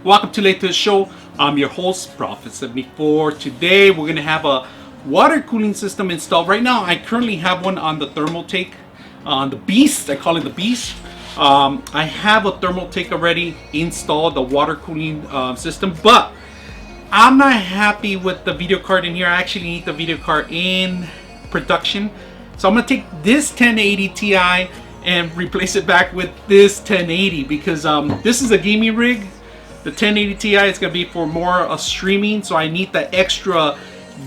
Welcome to Late to the Show. I'm your host, Prophet74. Today we're going to have a water cooling system installed. Right now I currently have one on the Thermaltake, on the Beast. I call it the Beast. I have a Thermaltake already installed, the water cooling system, but I'm not happy with the video card in here. I actually need the video card in production. So I'm going to take this 1080 Ti and replace it back with this 1080 because this is a gaming rig. The 1080 Ti is going to be for more streaming, so I need the extra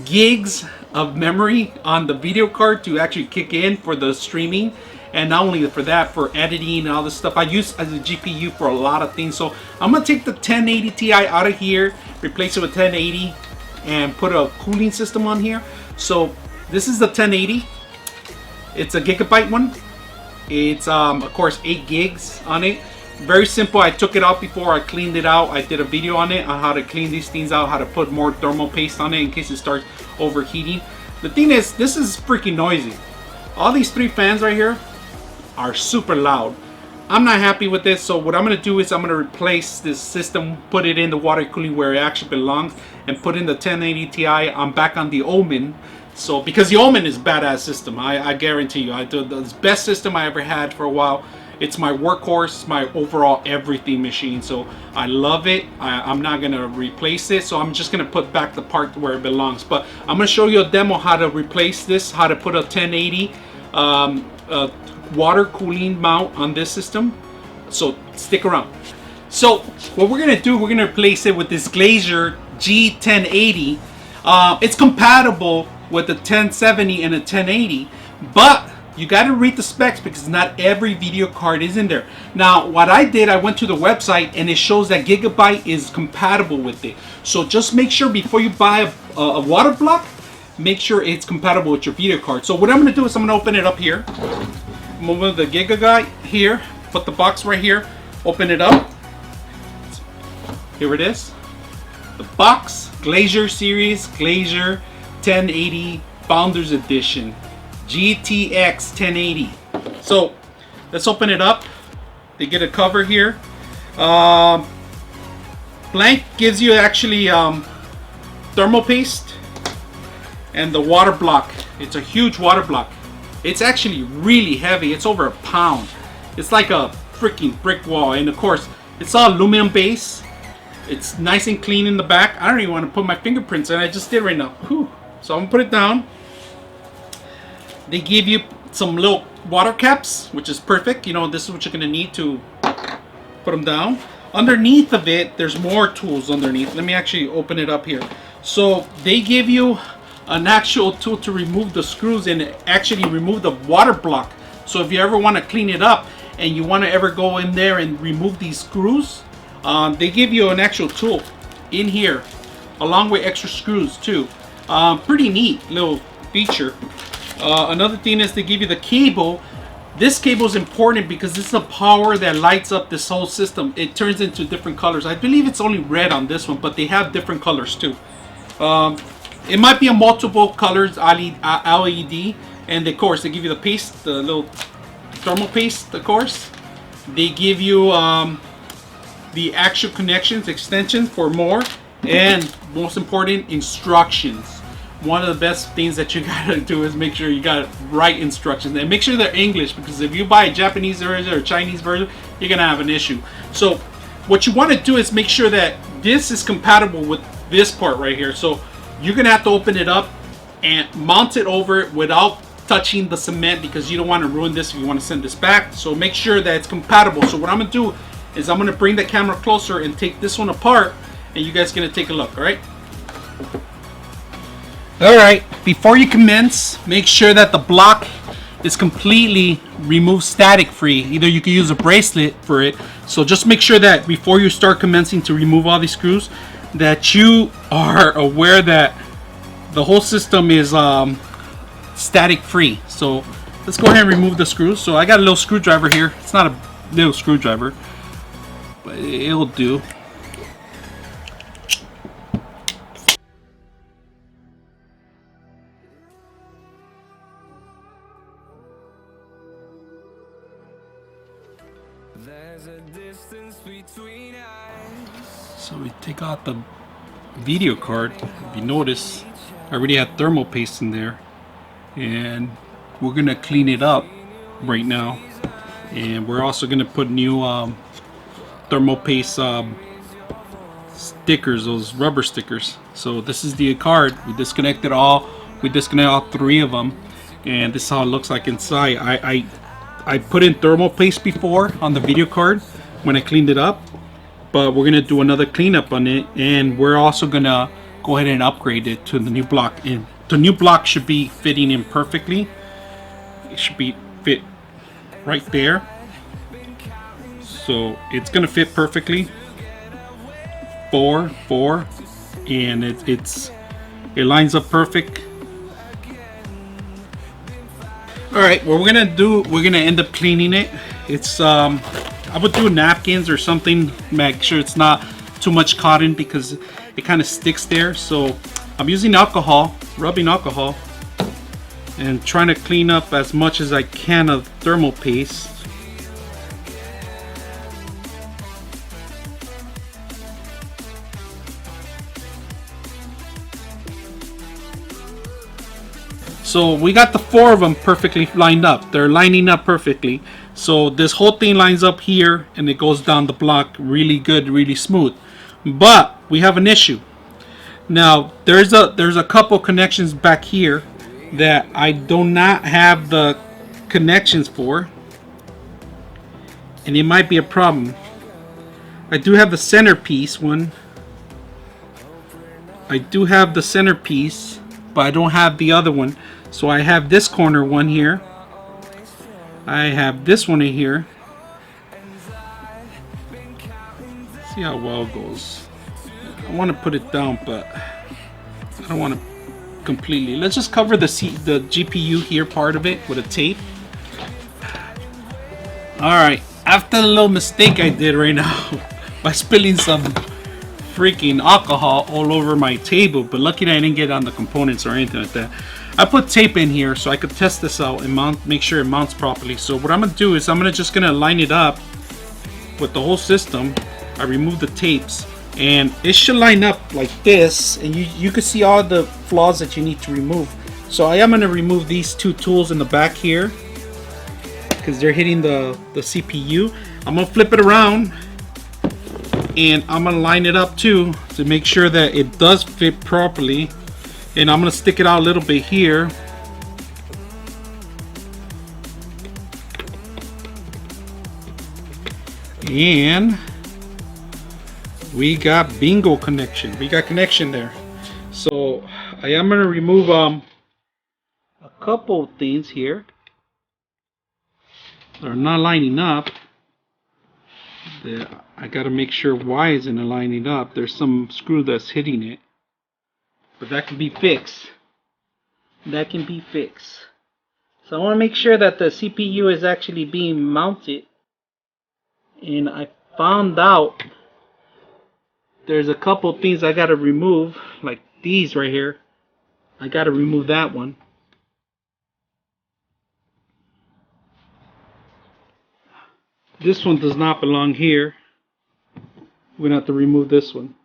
gigs of memory on the video card to actually kick in for the streaming. And not only for that, for editing and all this stuff, I use as a GPU for a lot of things. So I'm going to take the 1080 Ti out of here, replace it with 1080, and put a cooling system on here. So this is the 1080. It's a gigabyte one. It's of course 8 gigs on it. Very simple. I took it out before, I cleaned it out. I did a video on it on how to clean these things out, how to put more thermal paste on it in case it starts overheating. The thing is, this is freaking noisy. All these 3 fans right here are super loud. I'm not happy with this, so what I'm going to do is I'm going to replace this system, put it in the water cooling where it actually belongs, and put in the 1080 Ti. I'm back on the Omen. So because the Omen is a badass system, I guarantee you, the best system I ever had for a while. It's my workhorse, my overall everything machine. So I love it. I'm not gonna replace it. So I'm just gonna put back the part where it belongs. But I'm gonna show you a demo how to replace this, how to put a 1080 water cooling mount on this system. So stick around. So what we're gonna do, we're gonna replace it with this Glacier G1080. It's compatible with the 1070 and a 1080, but you got to read the specs because not every video card is in there. Now what I did, I went to the website and it shows that Gigabyte is compatible with it. So just make sure before you buy a water block, make sure it's compatible with your video card. So what I'm going to do is I'm going to open it up here. Move the Gigabyte here, put the box right here, open it up. Here it is. The box, Glacier series, Glacier 1080 Founders Edition. GTX 1080. So let's open it up. They get a cover here. Blank gives you actually thermal paste and the water block. It's a huge water block. It's actually really heavy. It's over a pound. It's like a freaking brick wall. And of course, it's all aluminum base. It's nice and clean in the back. I don't even want to put my fingerprints in. I just did right now. Whew. So I'm gonna put it down. They give you some little water caps, which is perfect. You know, this is what you're gonna need to put them down. Underneath of it, there's more tools underneath. Let me actually open it up here. So they give you an actual tool to remove the screws and actually remove the water block. So if you ever want to clean it up and you want to ever go in there and remove these screws, they give you an actual tool in here along with extra screws too. Pretty neat little feature. Another thing is they give you the cable. This cable is important because this is the power that lights up this whole system. It turns into different colors. I believe it's only red on this one, but they have different colors too. It might be a multiple colors LED, and of course they give you the paste, the little thermal paste. Of course, they give you the actual connections, extension for more, and most important, instructions. One of the best things that you gotta do is make sure you got right instructions and make sure they're English, because if you buy a Japanese version or Chinese version, you're gonna have an issue. So what you want to do is make sure that this is compatible with this part right here. So you're gonna have to open it up and mount it over it without touching the cement, because you don't want to ruin this if you want to send this back. So make sure that it's compatible. So what I'm gonna do is I'm gonna bring the camera closer and take this one apart, and you guys are gonna take a look. Alright, before you commence, make sure that the block is completely remove static free. Either you can use a bracelet for it. So just make sure that before you start commencing to remove all these screws, that you are aware that the whole system is static free. So let's go ahead and remove the screws. So I got a little screwdriver here. It's not a little screwdriver, but it'll do. So we take out the video card. If you notice, I already had thermal paste in there, and we're gonna clean it up right now. And we're also gonna put new thermal paste stickers, those rubber stickers. So this is the card. We disconnected all three of them, and this is how it looks like inside. I put in thermal paste before on the video card when I cleaned it up, but we're gonna do another cleanup on it, and we're also gonna go ahead and upgrade it to the new block. And the new block should be fitting in perfectly. It should be fit right there, so it's gonna fit perfectly. 4 4, and it lines up perfect. All right, what we're gonna end up cleaning it. It's I would do napkins or something, make sure it's not too much cotton because it kind of sticks there. So I'm using alcohol, rubbing alcohol, and trying to clean up as much as I can of thermal paste. So we got the 4 of them perfectly lined up. They're lining up perfectly. So this whole thing lines up here and it goes down the block really good, really smooth. But we have an issue. Now there's a couple connections back here that I do not have the connections for, and it might be a problem. I do have the centerpiece one. I do have the centerpiece, but I don't have the other one. So I have this corner one here. I have this one in here. See how well it goes. I want to put it down, but I don't want to completely. Let's just cover the GPU here part of it with a tape. Alright, after the little mistake I did right now by spilling some freaking alcohol all over my table, but lucky that I didn't get on the components or anything like that. I put tape in here so I could test this out and make sure it mounts properly. So what I'm gonna do is I'm just gonna line it up with the whole system. I remove the tapes and it should line up like this, and you can see all the flaws that you need to remove. So I am gonna remove these 2 tools in the back here because they're hitting the CPU. I'm gonna flip it around and I'm gonna line it up too to make sure that it does fit properly. And I'm gonna stick it out a little bit here. And we got bingo connection. We got connection there. So I am gonna remove a couple of things here that are not lining up. I gotta make sure why isn't it lining up. There's some screw that's hitting it. But that can be fixed. That can be fixed. So I want to make sure that the CPU is actually being mounted. And I found out there's a couple things I got to remove, like these right here. I got to remove that one. This one does not belong here. We're going to have to remove this one.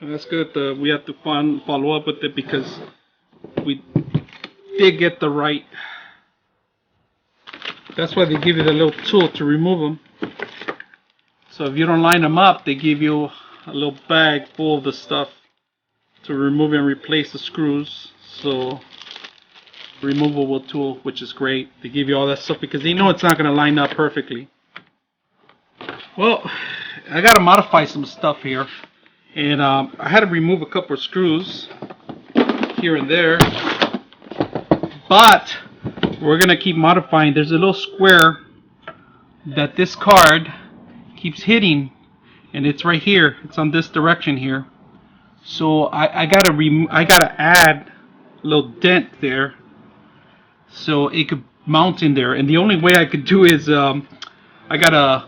That's good. We have to follow up with it because we did get the right. That's why they give you the little tool to remove them. So if you don't line them up, they give you a little bag full of the stuff to remove and replace the screws. So removable tool, which is great. They give you all that stuff because they know it's not going to line up perfectly. Well, I got to modify some stuff here. And I had to remove a couple of screws here and there, but we're gonna keep modifying. There's a little square that this card keeps hitting, and it's right here. It's on this direction here. So I gotta add a little dent there so it could mount in there. And the only way I could do is we're gonna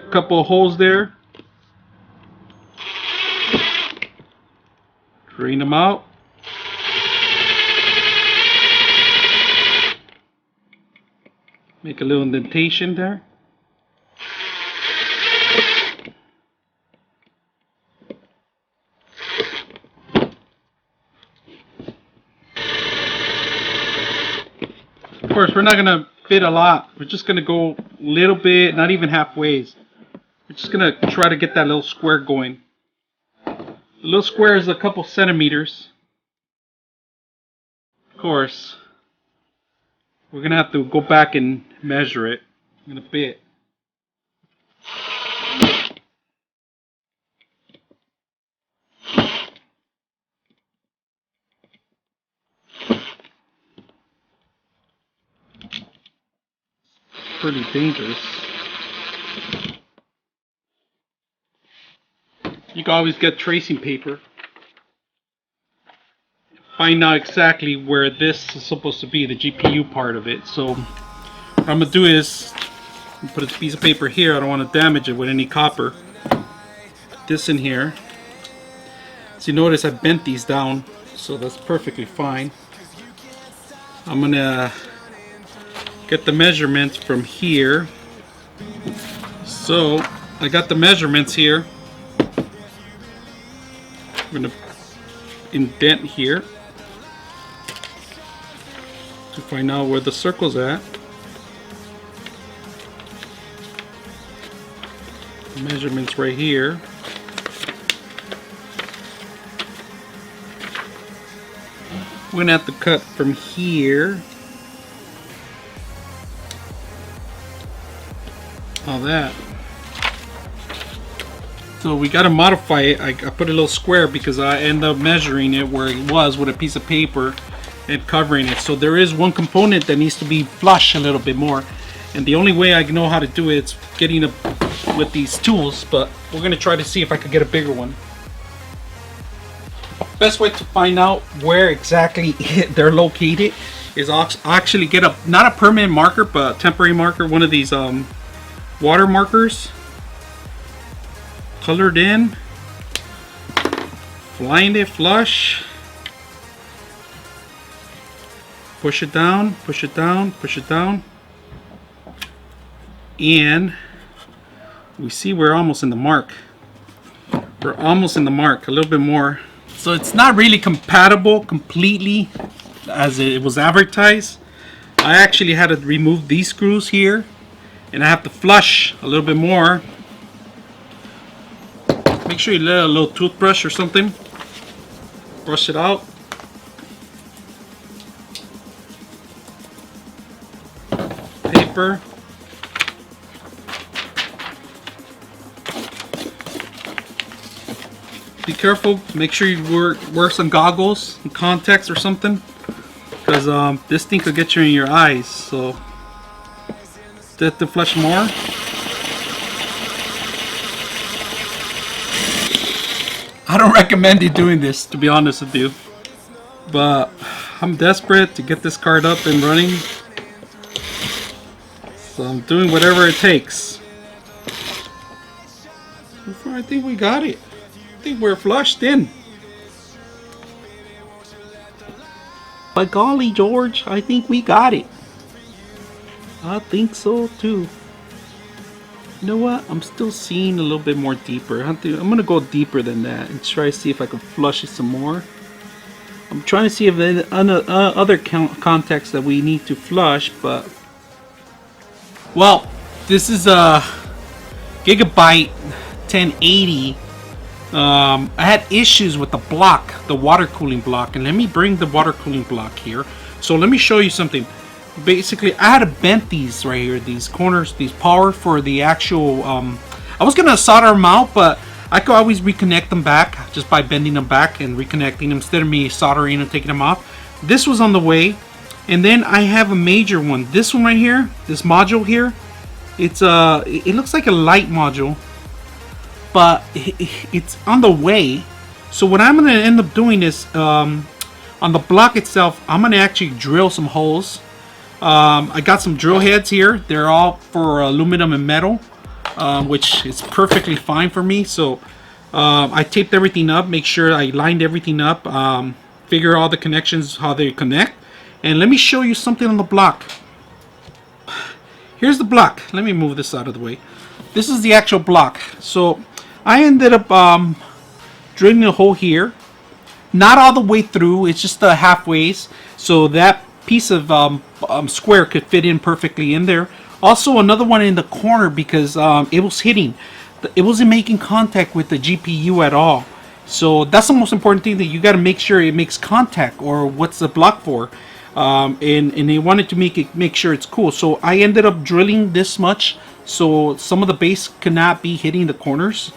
couple of holes there. Drain them out. Make a little indentation there. Of course, we're not gonna fit a lot. We're just gonna go a little bit, not even halfway. We're just gonna try to get that little square going. The little square is a couple centimeters. Of course, we're gonna have to go back and measure it in a bit. Pretty dangerous. You can always get tracing paper. Find out exactly where this is supposed to be, the GPU part of it. So what I'm gonna do is put a piece of paper here. I don't want to damage it with any copper. Put this in here. So you notice I bent these down, so that's perfectly fine. I'm gonna get the measurements from here. So I got the measurements here. I'm gonna indent here to find out where the circle's at. Measurements right here. We're gonna have to cut from here. All that. So we got to modify it. I put a little square because I end up measuring it where it was with a piece of paper and covering it. So there is one component that needs to be flush a little bit more, and the only way I know how to do it is getting up with these tools. But we're gonna try to see if I could get a bigger one. Best way to find out where exactly they're located is actually get a not a permanent marker but a temporary marker, one of these water markers, colored in, blind it flush, push it down, push it down, push it down, and we see we're almost in the mark. We're almost in the mark, a little bit more. So it's not really compatible completely as it was advertised. I actually had to remove these screws here, and I have to flush a little bit more. Make sure you let a little toothbrush or something brush it out. Paper. Be careful. Make sure you wear some goggles and contacts or something, because this thing could get you in your eyes. So have to flush more. I don't recommend you doing this, to be honest with you, but I'm desperate to get this card up and running, so I'm doing whatever it takes. So far, I think we got it. I think we're flushed in. By golly, George, I think we got it. I think so too. You know what? I'm still seeing a little bit more deeper. I'm gonna go deeper than that and try to see if I can flush it some more. I'm trying to see if there are other contacts that we need to flush, but well, this is a Gigabyte 1080. I had issues with the block, the water cooling block, and let me bring the water cooling block here. So let me show you something. Basically, I had to bend these right here, these corners, these power for the actual I was gonna solder them out, but I could always reconnect them back just by bending them back and reconnecting them instead of me soldering and taking them off. This was on the way, and then I have a major one. This one right here, this module here, it's it looks like a light module, but it's on the way. So what I'm gonna end up doing is on the block itself, I'm gonna actually drill some holes. I got some drill heads here. They're all for aluminum and metal, which is perfectly fine for me. So I taped everything up, make sure I lined everything up, figure all the connections, how they connect. And let me show you something on the block. here's the block. Let me move this out of the way. This is the actual block. So I ended up drilling a hole here, not all the way through, it's just the halfways, so that piece of square could fit in perfectly in there. Also another one in the corner because it was hitting, it wasn't making contact with the GPU at all. So that's the most important thing, that you got to make sure it makes contact, or what's the block for. And they wanted to make sure it's cool. So I ended up drilling this much so some of the base could not be hitting the corners.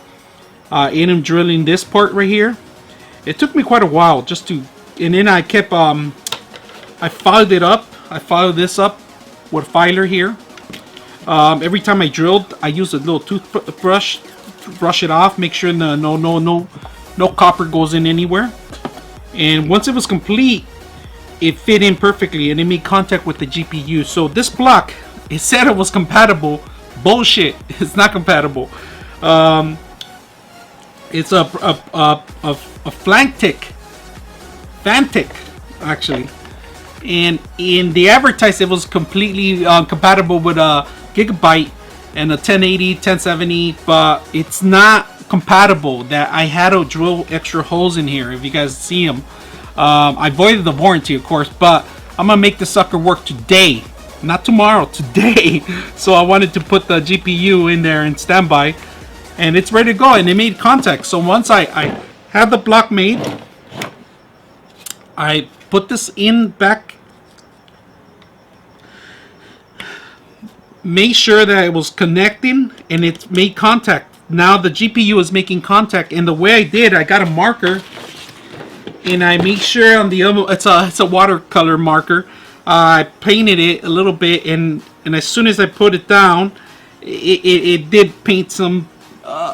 And I'm drilling this part right here. It took me quite a while just to, and then I kept I filed it up. I filed this up with a filer here. Every time I drilled, I used a little toothbrush to brush it off, make sure no copper goes in anywhere. And once it was complete, it fit in perfectly and it made contact with the GPU. So this block, it said it was compatible. Bullshit, it's not compatible. It's a Phanteks actually, and in the advertise it was completely compatible with a gigabyte and a 1080, 1070, but it's not compatible. That I had to drill extra holes in here. If you guys see them, I voided the warranty, of course, but I'm gonna make the sucker work today, not tomorrow, today. So I wanted to put the GPU in there in standby, and it's ready to go, and it made contact. So once I had the block made, I put this in back, made sure that it was connecting and it made contact. Now the GPU is making contact, and the way I did, I got a marker and I made sure on the other, it's a watercolor marker, I painted it a little bit, and as soon as I put it down, it did paint some,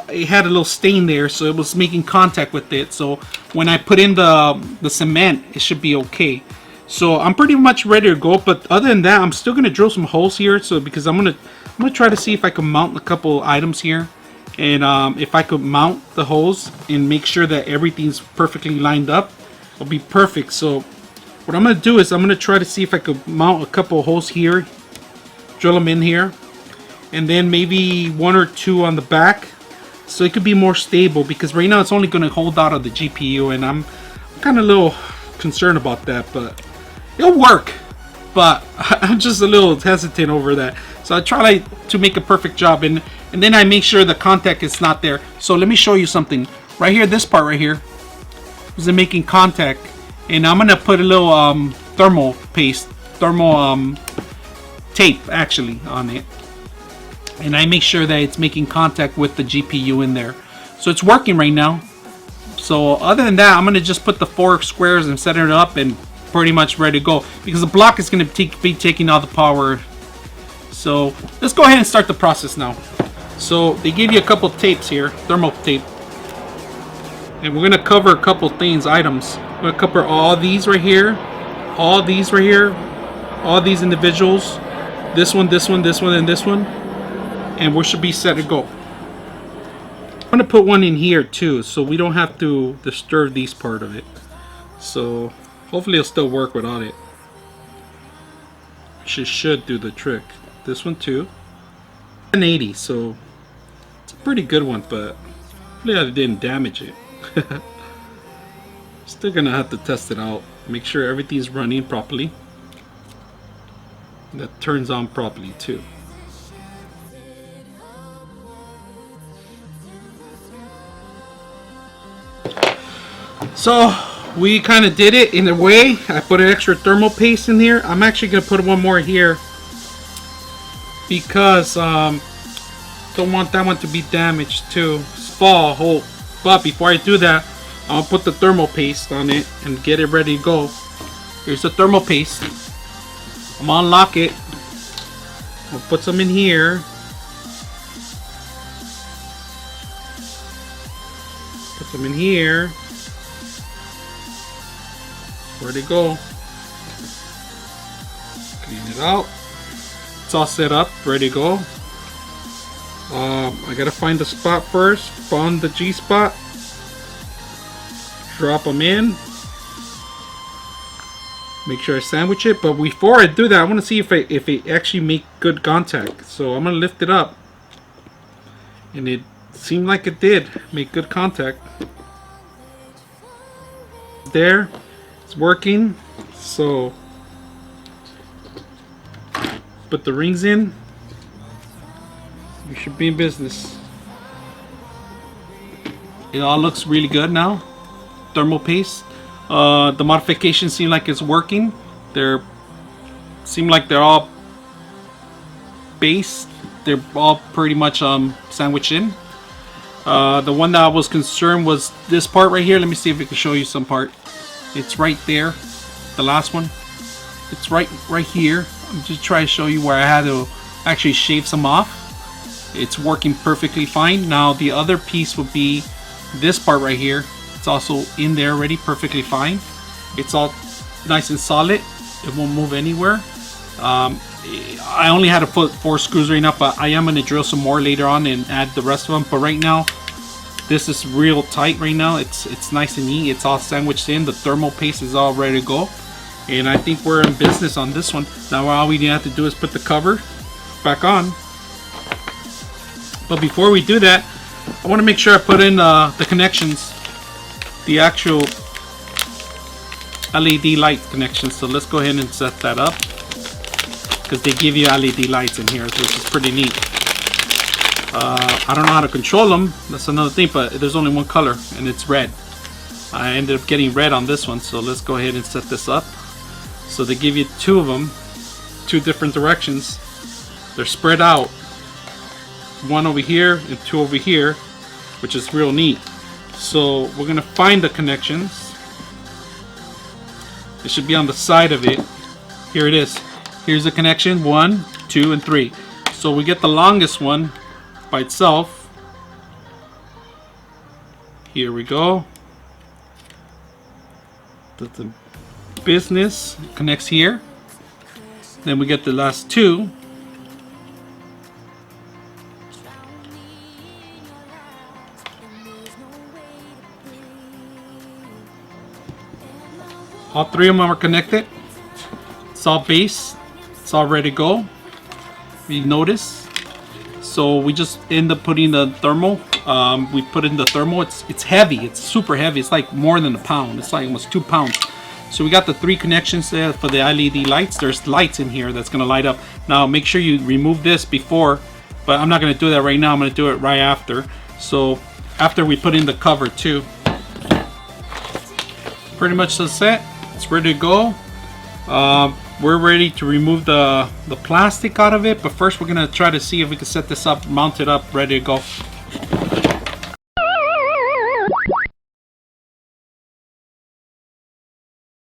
it had a little stain there, so it was making contact with it. So when I put in the cement, it should be okay. So I'm pretty much ready to go, but other than that, I'm still gonna drill some holes here, so because I'm gonna try to see if I can mount a couple items here, and if I could mount the holes and make sure that everything's perfectly lined up, it'll be perfect. So what I'm gonna do is I'm gonna try to see if I could mount a couple of holes here, drill them in here, and then maybe one or two on the back, so it could be more stable, because right now it's only going to hold out of the GPU, and I'm kind of a little concerned about that, but it'll work. But I'm just a little hesitant over that, so I try to make a perfect job, and then I make sure the contact is not there. So let me show you something right here. This part right here is making contact, and I'm gonna put a little thermal tape actually on it, and I make sure that it's making contact with the GPU in there. So it's working right now. So other than that, I'm gonna just put the 4 squares and set it up and pretty much ready to go, because the block is gonna be taking all the power. So let's go ahead and start the process now. So they give you a couple tapes here, thermal tape, and we're gonna cover a couple things, items. We're gonna cover all these right here, all these right here, all these individuals, this one, this one, this one, and this one, and we should be set to go. I'm gonna put one in here too, so we don't have to disturb these part of it. So hopefully it'll still work without it. Should do the trick. This one too. 1080, so it's a pretty good one, but hopefully I didn't damage it. Still gonna have to test it out, make sure everything's running properly, that turns on properly too. So we kind of did it in a way. I put an extra thermal paste in here. I'm actually gonna put one more here because don't want that one to be damaged too, fall whole. But before I do that, I'll put the thermal paste on it and get it ready to go. Here's the thermal paste. I'm gonna unlock it. I'll put some in here. Put some in here. Ready to go. Clean it out. It's all set up, ready to go. I gotta find the spot first. Found the G spot. Drop them in. Make sure I sandwich it, but before I do that, I want to see if it actually make good contact. So I'm gonna lift it up, and it seemed like it did make good contact. There, it's working. So put the rings in. We should be in business. It all looks really good now. Thermal paste. The modifications seem like it's working. They're all based. They're all pretty much sandwiched in. The one that I was concerned was this part right here. Let me see if I can show you some part. It's right there. The last one. It's right here. I'm just trying to show you where I had to actually shave some off. It's working perfectly fine. Now the other piece would be this part right here. It's also in there already perfectly fine. It's all nice and solid. It won't move anywhere. I only had to put 4 screws right now, but I am going to drill some more later on and add the rest of them. But right now, this is real tight right now. It's nice and neat. It's all sandwiched in. The thermal paste is all ready to go. And I think we're in business on this one. Now all we have to do is put the cover back on. But before we do that, I want to make sure I put in the connections. The actual LED light connections. So let's go ahead and set that up, because they give you LED lights in here, which is pretty neat. I don't know how to control them. That's another thing, but there's only one color, and it's red. I ended up getting red on this one, so let's go ahead and set this up. So they give you 2 of them, 2 different directions. They're spread out. 1 over here and 2 over here, which is real neat. So we're gonna find the connections. It should be on the side of it. Here it is. Here's the connection, 1, 2, and 3. So we get the longest one by itself. Here we go. The business connects here. Then we get the last 2. All 3 of them are connected. It's all base. It's all ready to go. You notice. So we just end up putting the thermal. We put in the thermal. It's heavy. It's super heavy. It's like more than a pound. It's like almost 2 pounds. So we got the 3 connections there for the LED lights. There's lights in here that's gonna light up. Now make sure you remove this before, but I'm not gonna do that right now. I'm gonna do it right after. So after we put in the cover too. Pretty much the set. It's ready to go. We're ready to remove the plastic out of it, but first we're gonna try to see if we can set this up, mount it up, ready to go.